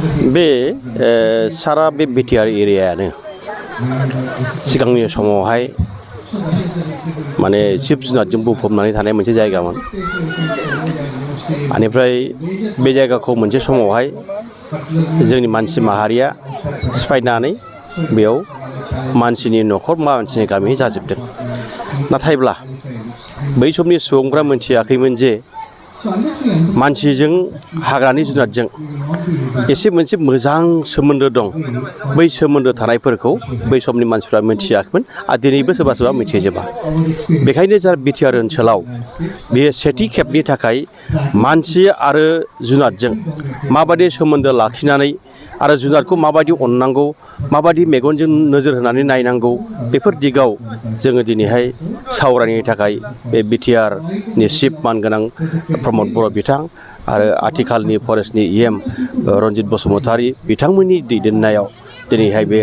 बे सारा बे बिटिआर एरियायानो सिगांनि समावहाय माने जिब जुनारजों बुंफबनानै थानाय मोनसे जायगामोन। बेनिफ्राय बे जायगाखौ मोनसे समावहाय जोंनि मानसि माहारिया सिफायनानै बेयाव मानसिनि न'खर मानसिनि गामि जाजोबदों। नाथायब्ला बै समनि सुबुंफ्रा मोनथियाखैमोन जे मानसिजों हाग्रानि जुनारजों एसे मोनसे मोजां सोमोन्दो दं। बै सोमोन्दो थानायफोरखौ बै समनि मानसिफ्रा मोनथियाखैमोन आरो दिनैबो सोरबा सोरबा मिथिजोबा। बेखायनो जा बिटिआर ओनसोलाव बेयो सेथि खेबनि थाखाय मानसि आरो जुनारजों माबायदि सोमोन्दो लाखिनानै आरो जुनारखौ माबायदि अननांगौ, माबायदि मेगनजों नोजोर होनानै नायनांगौ, बेफोर दिगाव जोङो दिनैहाय सावरायनो थाखाय बे बिटिआरनि चिफ मानगोनां प्रमद बर' बिथां आरो आथिखालनि फरेस्टनि EM रन्जित बसुमतारी बिथांमोननि दैदेननायाव दिनैहाय बे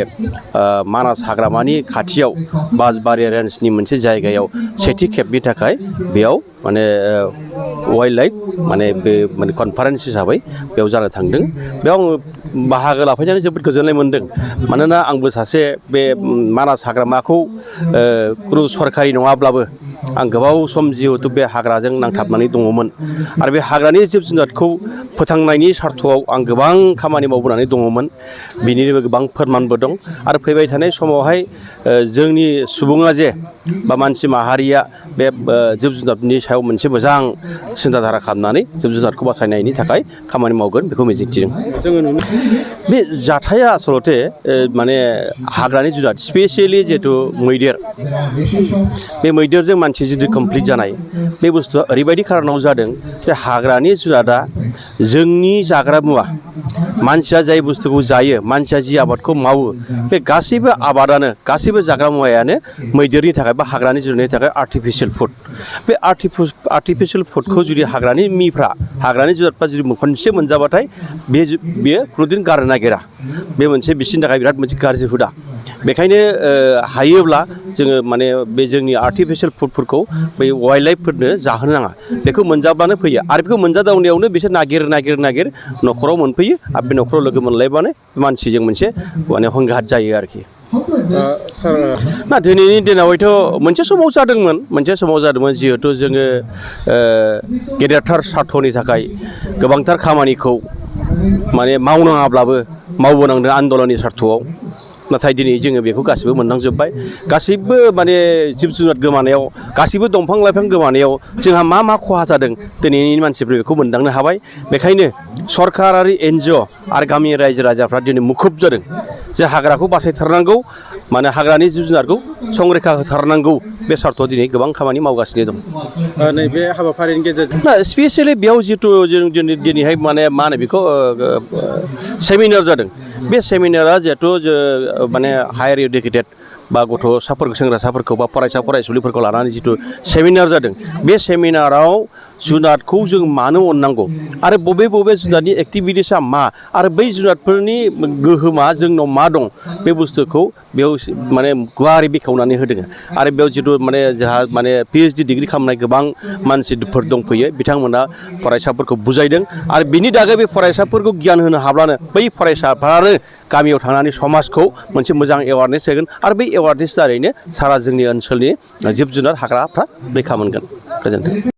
मानास हाग्रामानि खाथियाव बासबारि रेन्जनि मोनसे जायगायाव सेथि खेबनि थाखाय बेयाव माने वाइल्ड लाइफ बे कनफारेन्स हिसाबै बेयाव जानो थांदों। बेयाव आङो बाहागो लाफैनानै जोबोद गोजोननाय मोनदों। मानोना आंबो सासे बे मानास हाग्रामाखौ खुनु सरकारि नङाब्लाबो आं गोबाव सम जिहेथु बे हाग्राजों नांथाबनानै दङमोन आरो बे हाग्रानि जिब जुनारखौ फोथांनायनि सार्थआव आं गोबां खामानि मावबोनानै दङमोन। बिनिबो गोबां फोरमानबो दं आरो फैबाय थानाय समावहाय जोंनि सुबुङा जे बा मानसि माहारिया बे जिब जुनारनि सायाव मोनसे मोजां सिन्थाधारा खालामनानै जिब जुनारखौ बासायनायनि थाखाय खामानि मावगोन बेखौ मिजिंथिदों। बे जाथाया आसलते माने हाग्रानि जुनार स्पेसियेलि जिहेतु मैदेर, बे मैदेरजों मानसि जुदि कमप्लिट जानाय बे बुस्थुआ ओरैबायदि खारनाव जादों जे हाग्रानि जुनादा जोंनि जाग्रा मुवा, मानसिया जाय बुस्थुखौ जायो, मानसिया जि आबादखौ मावो, बे गासैबो आबादानो गासैबो जाग्रा मुवायानो मैदेरनि थाखाय बा हाग्रानि जुनारनि थाखाय आर्टिफिसियेल फुड। बे आर्टिफिसियेल फुडखौ जुदि हाग्रानि जुनारफ्रा जुदि खनसे मोनजाबाथाय बेयो खुनुदिन गारनो नागिरा। बे मोनसे बिसोरनि थाखाय बिराद मोनसे गाज्रि हुदा। बेखायनो हायोब्ला जोङो माने बे जोंनि आर्टिफिसियेल फुडफोरखौ बै वाइल्ड लाइफफोरनो जाहोनो नाङा। बेखौ मोनजाब्लानो फैयो आरो बेखौ मोनजादावनायावनो बिसोर नागिर न'खराव मोनफैयो आरो बे न'खराव लोगो मोनलायबानो मानसिजों मोनसे माने हंगाहात जायो आरोखि। ना दिनैनि दिनाव हयथ' मोनसे समाव जादोंमोन जिहेथु जोङो गेदेरथार सार्थनि थाखाय गोबांथार खामानिखौ माने मावनाङाब्लाबो मावबोनांदों आन्दलननि सार्थआव। नाथाय दिनै जोङो बेखौ गासिबो मोननांजोब्बाय। गासैबो माने जिब जुनार गोमानायाव, गासैबो दंफां लाइफां गोमानायाव जोंहा मा मा खहा जादों दिनैनि मानसिफ्रा बेखौ मोनदांनो हाबाय। बेखायनो सरकार आरो NGO आरो गामिनि रायजो राजाफ्रा दिनै मुखुब जादों जे हाग्राखौ बासायथारनांगौ, माने हाग्रानि जिब जुनारखौ संरैखा होथारनांगौ, बे सार्थआव दिनै गोबां खामानि मावगासिनो दं। नैबे हाबाफारिनि गेजेरजों स्पेसियेलि बेयाव जिथु जों दिनैहाय मा होनो बेखौ सेमिनार जादों। बे सेमिनारा जिहेथु माने हायार इडुकेटेड बा गथ'साफोरखौ, सेंग्रासाफोरखौ बा फरायसा फरायसुलिफोरखौ लानानै जिथु सेमिनार जादों, बे सेमिनाराव जुनादखौ जों मानो अननांगौ आरो बबे जुनादनि एक्टिभिटिसा मा आरो बै जुनादफोरनि गोहोमा जोंनाव मा दं, बे बुस्थुखौ बेयाव माने गुवारै बेखेवनानै होदों। आरो बेयाव जिथु माने जोंहा माने PhD डिग्रि खालामनाय गोबां मानसिफोर दंफैयो, बिथांमोना फरायसाफोरखौ बुजायदों आरो बिनि थाखाय बे फरायसाफोरखौ गियान होनो हाब्लानो बै फरायसाफ्रानो गामियाव थांनानै समाजखौ मोनसे मोजां एवारनेस होगोन आरो बै एवारनेस दारैनो सारा जोंनि ओनसोलनि जिब जुनार हाग्राफ्रा रैखा मोनगोन। गोजोन्थों।